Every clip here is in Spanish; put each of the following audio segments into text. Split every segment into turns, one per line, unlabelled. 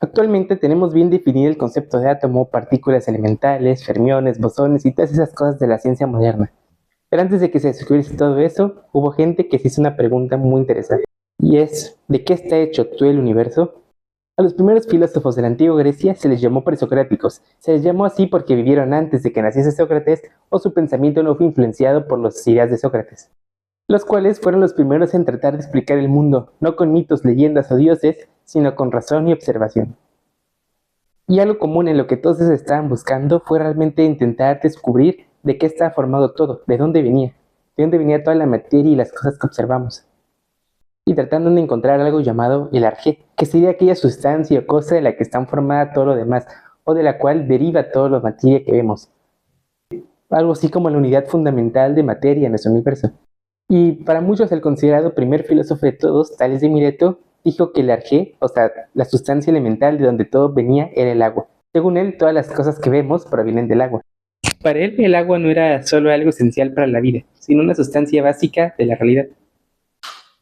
Actualmente tenemos bien definido el concepto de átomo, partículas elementales, fermiones, bosones y todas esas cosas de la ciencia moderna. Pero antes de que se descubriese todo eso, hubo gente que se hizo una pregunta muy interesante. Y es, ¿de qué está hecho todo el universo? A los primeros filósofos de la antigua Grecia se les llamó presocráticos. Se les llamó así porque vivieron antes de que naciese Sócrates o su pensamiento no fue influenciado por las ideas de Sócrates, los cuales fueron los primeros en tratar de explicar el mundo, no con mitos, leyendas o dioses, sino con razón y observación. Y algo común en lo que todos ellos estaban buscando fue realmente intentar descubrir de qué estaba formado todo, de dónde venía toda la materia y las cosas que observamos. Y tratando de encontrar algo llamado el arjé, que sería aquella sustancia o cosa de la que están formada todo lo demás, o de la cual deriva toda la materia que vemos. Algo así como la unidad fundamental de materia en nuestro universo. Y para muchos el considerado primer filósofo de todos, Tales de Mileto, dijo que el arjé, o sea, la sustancia elemental de donde todo venía, era el agua. Según él, todas las cosas que vemos provienen del agua. Para él, el agua no era solo algo esencial para la vida, sino una sustancia básica de la realidad.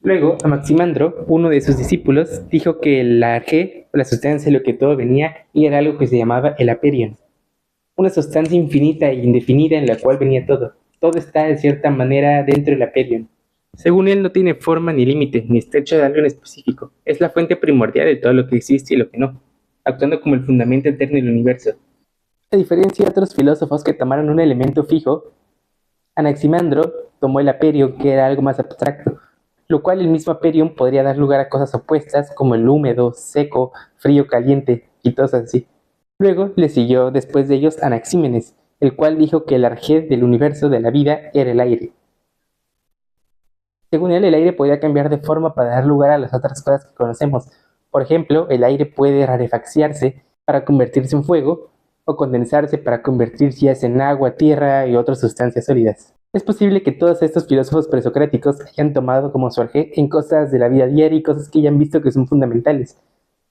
Luego, Anaximandro, uno de sus discípulos, dijo que el arjé, la sustancia de lo que todo venía, era algo que se llamaba el aperion, una sustancia infinita e indefinida en la cual venía todo. Todo está de cierta manera dentro del aperion. Según él, no tiene forma ni límite, ni está hecho de algo en específico. Es la fuente primordial de todo lo que existe y lo que no, actuando como el fundamento eterno del universo. A diferencia de otros filósofos que tomaron un elemento fijo, Anaximandro tomó el aperion, que era algo más abstracto, lo cual el mismo aperion podría dar lugar a cosas opuestas como el húmedo, seco, frío, caliente y cosas así. Luego le siguió después de ellos Anaxímenes, el cual dijo que el arjé del universo de la vida era el aire. Según él, el aire podía cambiar de forma para dar lugar a las otras cosas que conocemos. Por ejemplo, el aire puede rarefaciarse para convertirse en fuego o condensarse para convertirse ya en agua, tierra y otras sustancias sólidas. Es posible que todos estos filósofos presocráticos hayan tomado como su arjé en cosas de la vida diaria y cosas que hayan visto que son fundamentales.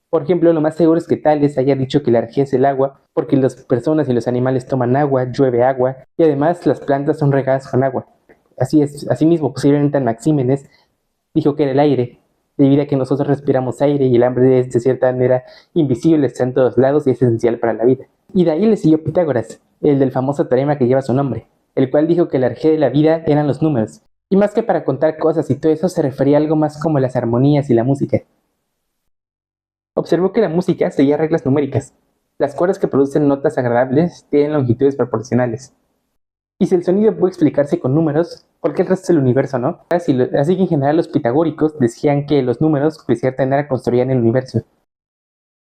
Por ejemplo, lo más seguro es que Tales haya dicho que el arjé es el agua, porque las personas y los animales toman agua, llueve agua, y además las plantas son regadas con agua. Así es, asimismo, posiblemente Anaxímenes dijo que era el aire, debido a que nosotros respiramos aire y el aire es de cierta manera invisible, está en todos lados y es esencial para la vida. Y de ahí le siguió Pitágoras, el del famoso teorema que lleva su nombre, el cual dijo que el arjé de la vida eran los números, y más que para contar cosas y todo eso se refería a algo más como las armonías y la música. Observó que la música seguía reglas numéricas. Las cuerdas que producen notas agradables tienen longitudes proporcionales. Y si el sonido puede explicarse con números, ¿por qué el resto del universo no? Así que en general los pitagóricos decían que los números de cierta manera construían el universo.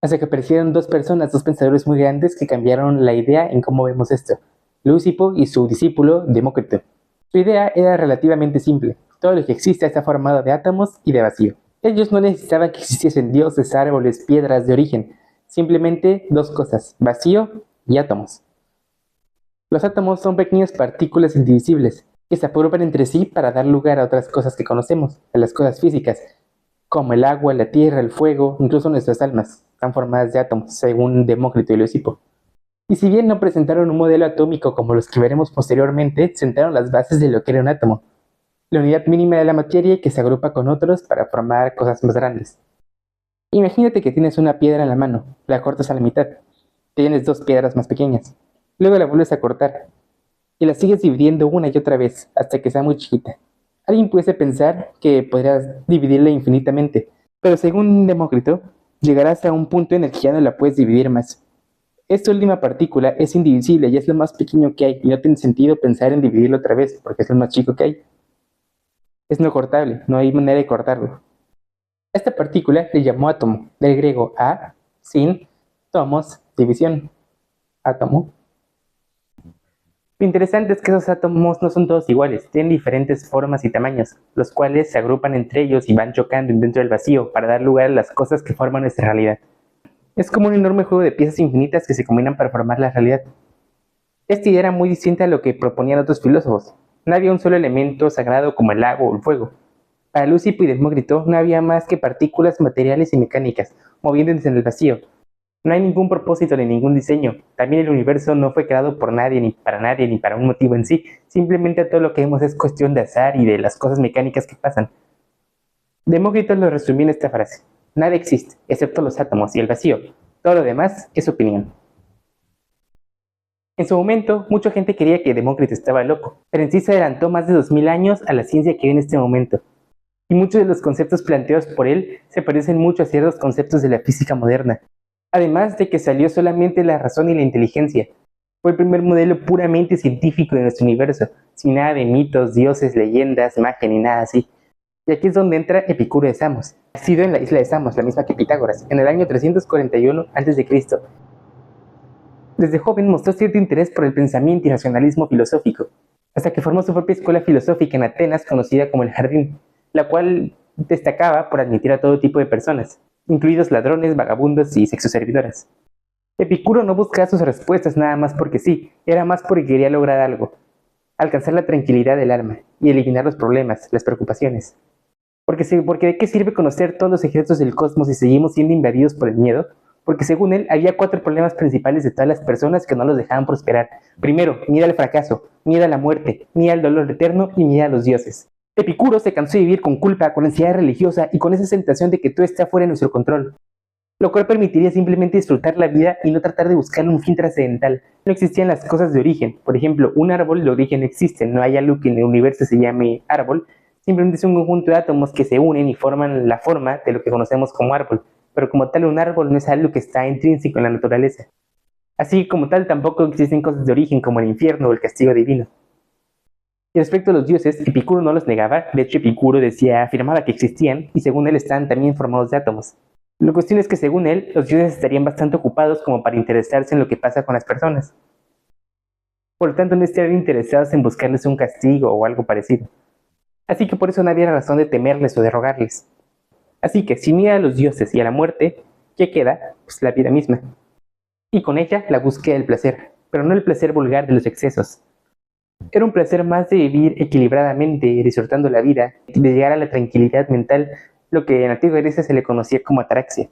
Hasta que aparecieron dos pensadores muy grandes que cambiaron la idea en cómo vemos esto. Leucipo y su discípulo Demócrito. Su idea era relativamente simple. Todo lo que existe está formado de átomos y de vacío. Ellos no necesitaban que existiesen dioses, árboles, piedras de origen. Simplemente dos cosas, vacío y átomos. Los átomos son pequeñas partículas indivisibles que se agrupan entre sí para dar lugar a otras cosas que conocemos, a las cosas físicas, como el agua, la tierra, el fuego, incluso nuestras almas, están formadas de átomos, según Demócrito y Leucipo. Y si bien no presentaron un modelo atómico como los que veremos posteriormente, sentaron las bases de lo que era un átomo, la unidad mínima de la materia que se agrupa con otros para formar cosas más grandes. Imagínate que tienes una piedra en la mano, la cortas a la mitad, tienes dos piedras más pequeñas, luego la vuelves a cortar, y la sigues dividiendo una y otra vez hasta que sea muy chiquita. Alguien puede pensar que podrías dividirla infinitamente, pero según Demócrito, llegarás a un punto en el que ya no la puedes dividir más. Esta última partícula es indivisible y es lo más pequeño que hay, y no tiene sentido pensar en dividirlo otra vez, porque es lo más chico que hay. Es no cortable, no hay manera de cortarlo. Esta partícula le llamó átomo, del griego a, sin, tomos, división. Átomo. Lo interesante es que esos átomos no son todos iguales, tienen diferentes formas y tamaños, los cuales se agrupan entre ellos y van chocando dentro del vacío para dar lugar a las cosas que forman nuestra realidad. Es como un enorme juego de piezas infinitas que se combinan para formar la realidad. Esta idea era muy distinta a lo que proponían otros filósofos. No había un solo elemento sagrado como el agua o el fuego. Para Leucipo y Demócrito no había más que partículas materiales y mecánicas, moviéndose en el vacío. No hay ningún propósito ni ningún diseño. También el universo no fue creado por nadie, ni para un motivo en sí. Simplemente todo lo que vemos es cuestión de azar y de las cosas mecánicas que pasan. Demócrito lo resumió en esta frase. Nada existe, excepto los átomos y el vacío. Todo lo demás es opinión. En su momento, mucha gente creía que Demócrito estaba loco, pero en sí se adelantó más de 2000 años a la ciencia que hay en este momento. Y muchos de los conceptos planteados por él se parecen mucho a ciertos conceptos de la física moderna. Además de que salió solamente la razón y la inteligencia. Fue el primer modelo puramente científico de nuestro universo, sin nada de mitos, dioses, leyendas, magia ni nada así. Y aquí es donde entra Epicuro de Samos, nacido en la isla de Samos, la misma que Pitágoras, en el año 341 a.C. Desde joven mostró cierto interés por el pensamiento y racionalismo filosófico, hasta que formó su propia escuela filosófica en Atenas conocida como el Jardín, la cual destacaba por admitir a todo tipo de personas, incluidos ladrones, vagabundos y sexoservidoras. Epicuro no buscaba sus respuestas nada más porque sí, era más porque quería lograr algo, alcanzar la tranquilidad del alma y eliminar los problemas, las preocupaciones. Porque ¿de qué sirve conocer todos los secretos del cosmos si seguimos siendo invadidos por el miedo? Porque según él, había 4 problemas principales de todas las personas que no los dejaban prosperar. Primero, miedo al fracaso, miedo a la muerte, miedo al dolor eterno y miedo a los dioses. Epicuro se cansó de vivir con culpa, con ansiedad religiosa y con esa sensación de que todo está fuera de nuestro control, lo cual permitiría simplemente disfrutar la vida y no tratar de buscar un fin trascendental. No existían las cosas de origen. Por ejemplo, un árbol de origen no existe, no hay algo que en el universo se llame árbol, simplemente es un conjunto de átomos que se unen y forman la forma de lo que conocemos como árbol, pero como tal un árbol no es algo que está intrínseco en la naturaleza. Así como tal tampoco existen cosas de origen como el infierno o el castigo divino. Y respecto a los dioses, Epicuro no los negaba, de hecho Epicuro afirmaba que existían y según él estaban también formados de átomos. La cuestión es que según él, los dioses estarían bastante ocupados como para interesarse en lo que pasa con las personas. Por lo tanto, no estarían interesados en buscarles un castigo o algo parecido. Así que por eso no había razón de temerles o de rogarles. Así que, sin ir a los dioses y a la muerte, ¿qué queda? Pues la vida misma. Y con ella la búsqueda del placer, pero no el placer vulgar de los excesos. Era un placer más de vivir equilibradamente, disfrutando la vida, de llegar a la tranquilidad mental, lo que en la antigua Grecia se le conocía como ataraxia.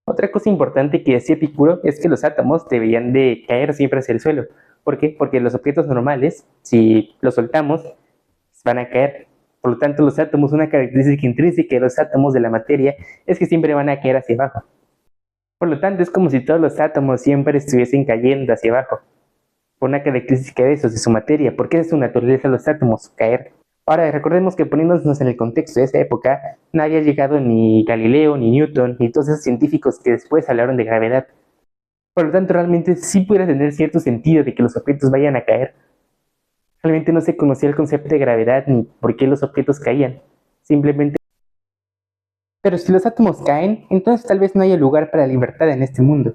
Otra cosa importante que decía Epicuro es que los átomos deberían de caer siempre hacia el suelo. ¿Por qué? Porque los objetos normales, si los soltamos, van a caer. Por lo tanto, los átomos, una característica intrínseca de los átomos de la materia es que siempre van a caer hacia abajo. Por lo tanto, es como si todos los átomos siempre estuviesen cayendo hacia abajo. Por una característica de esos, de su materia, porque es su naturaleza los átomos, caer. Ahora, recordemos que poniéndonos en el contexto de esa época, no había llegado ni Galileo, ni Newton, ni todos esos científicos que después hablaron de gravedad. Por lo tanto, realmente sí pudiera tener cierto sentido de que los objetos vayan a caer. Realmente no se conocía el concepto de gravedad ni por qué los objetos caían. Simplemente. Pero si los átomos caen, entonces tal vez no haya lugar para la libertad en este mundo.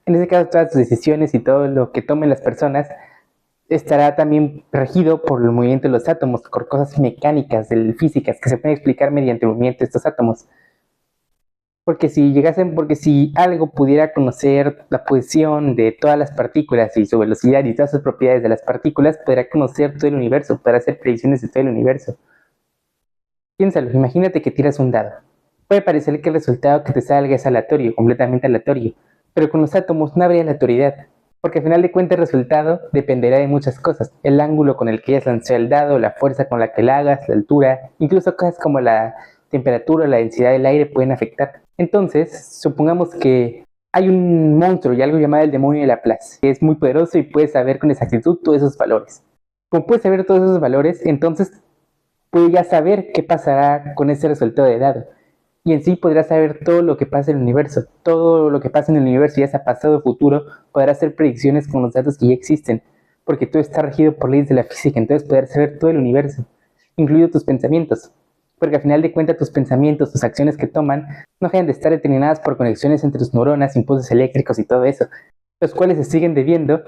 En ese caso, todas sus decisiones y todo lo que tomen las personas estará también regido por el movimiento de los átomos, por cosas mecánicas, físicas, que se pueden explicar mediante el movimiento de estos átomos. Porque si algo pudiera conocer la posición de todas las partículas y su velocidad y todas sus propiedades de las partículas, podrá conocer todo el universo, podrá hacer predicciones de todo el universo. Piénsalo, imagínate que tiras un dado. Puede parecer que el resultado que te salga es aleatorio, completamente aleatorio, pero con los átomos no habría aleatoriedad, porque al final de cuentas el resultado dependerá de muchas cosas: el ángulo con el que hayas lanzado el dado, la fuerza con la que la hagas, la altura, incluso cosas como la temperatura o la densidad del aire pueden afectar. Entonces, supongamos que hay un monstruo y algo llamado el demonio de Laplace, que es muy poderoso y puede saber con exactitud todos esos valores. Como puede saber todos esos valores, entonces puede ya saber qué pasará con ese resultado de dado. Y en sí podrá saber todo lo que pasa en el universo. Todo lo que pasa en el universo, ya sea pasado o futuro, podrá hacer predicciones con los datos que ya existen, porque todo está regido por leyes de la física, entonces podrás saber todo el universo, incluidos tus pensamientos. Porque al final de cuentas tus pensamientos, tus acciones que toman, no dejan de estar determinadas por conexiones entre tus neuronas, impulsos eléctricos y todo eso, los cuales se siguen debiendo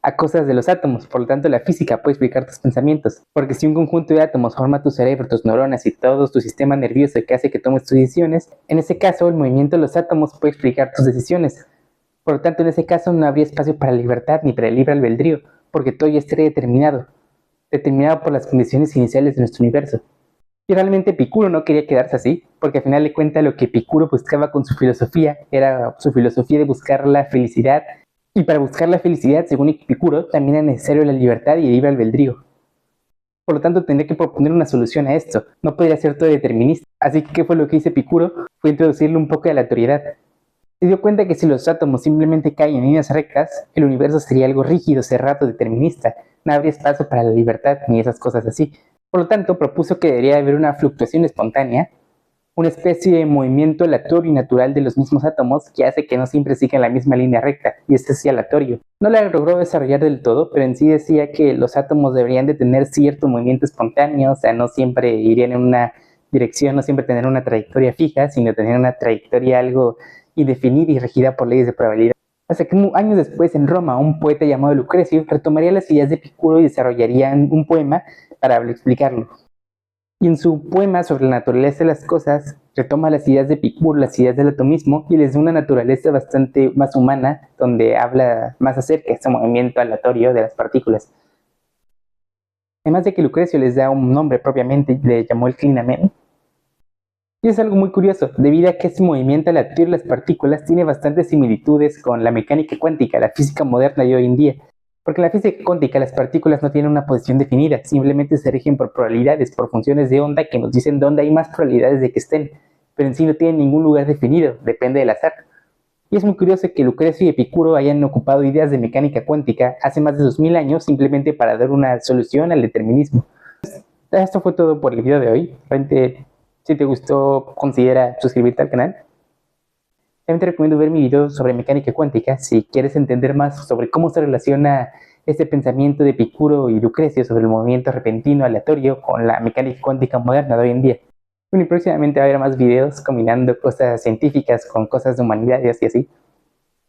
a cosas de los átomos. Por lo tanto, la física puede explicar tus pensamientos, porque si un conjunto de átomos forma tu cerebro, tus neuronas y todo tu sistema nervioso que hace que tomes tus decisiones, en ese caso el movimiento de los átomos puede explicar tus decisiones. Por lo tanto, en ese caso no habría espacio para la libertad ni para el libre albedrío, porque todo ya estaría determinado por las condiciones iniciales de nuestro universo. Y realmente Epicuro no quería quedarse así, porque al final de cuentas lo que Epicuro buscaba con su filosofía era su filosofía de buscar la felicidad. Y para buscar la felicidad, según Epicuro, también es necesario la libertad y el libre albedrío. Por lo tanto, tendría que proponer una solución a esto. No podría ser todo determinista. Así que, ¿qué fue lo que hizo Epicuro? Fue introducirle un poco de aleatoriedad. Se dio cuenta que si los átomos simplemente caen en líneas rectas, el universo sería algo rígido, cerrado, determinista. No habría espacio para la libertad ni esas cosas así. Por lo tanto, propuso que debería haber una fluctuación espontánea, una especie de movimiento aleatorio y natural de los mismos átomos que hace que no siempre sigan la misma línea recta, y este es aleatorio. No la logró desarrollar del todo, pero en sí decía que los átomos deberían de tener cierto movimiento espontáneo, o sea, no siempre irían en una dirección, no siempre tener una trayectoria fija, sino tener una trayectoria algo indefinida y regida por leyes de probabilidad. Hasta que años después, en Roma, un poeta llamado Lucrecio retomaría las ideas de Epicuro y desarrollaría un poema para explicarlo. Y en su poema sobre la naturaleza de las cosas, retoma las ideas de Epicuro, las ideas del atomismo, y les da una naturaleza bastante más humana, donde habla más acerca de ese movimiento aleatorio de las partículas. Además de que Lucrecio les da un nombre propiamente, le llamó el clinamen. Y es algo muy curioso, debido a que este movimiento aleatorio de las partículas tiene bastantes similitudes con la mecánica cuántica, la física moderna de hoy en día. Porque en la física cuántica las partículas no tienen una posición definida, simplemente se rigen por probabilidades, por funciones de onda que nos dicen dónde hay más probabilidades de que estén, pero en sí no tienen ningún lugar definido, depende del azar. Y es muy curioso que Lucrecio y Epicuro hayan ocupado ideas de mecánica cuántica hace más de 2000 años simplemente para dar una solución al determinismo. Esto fue todo por el video de hoy. Realmente, si te gustó, considera suscribirte al canal. También te recomiendo ver mi video sobre mecánica cuántica si quieres entender más sobre cómo se relaciona este pensamiento de Epicuro y Lucrecio sobre el movimiento repentino aleatorio con la mecánica cuántica moderna de hoy en día. Bueno, y próximamente va a haber más videos combinando cosas científicas con cosas de humanidades y así.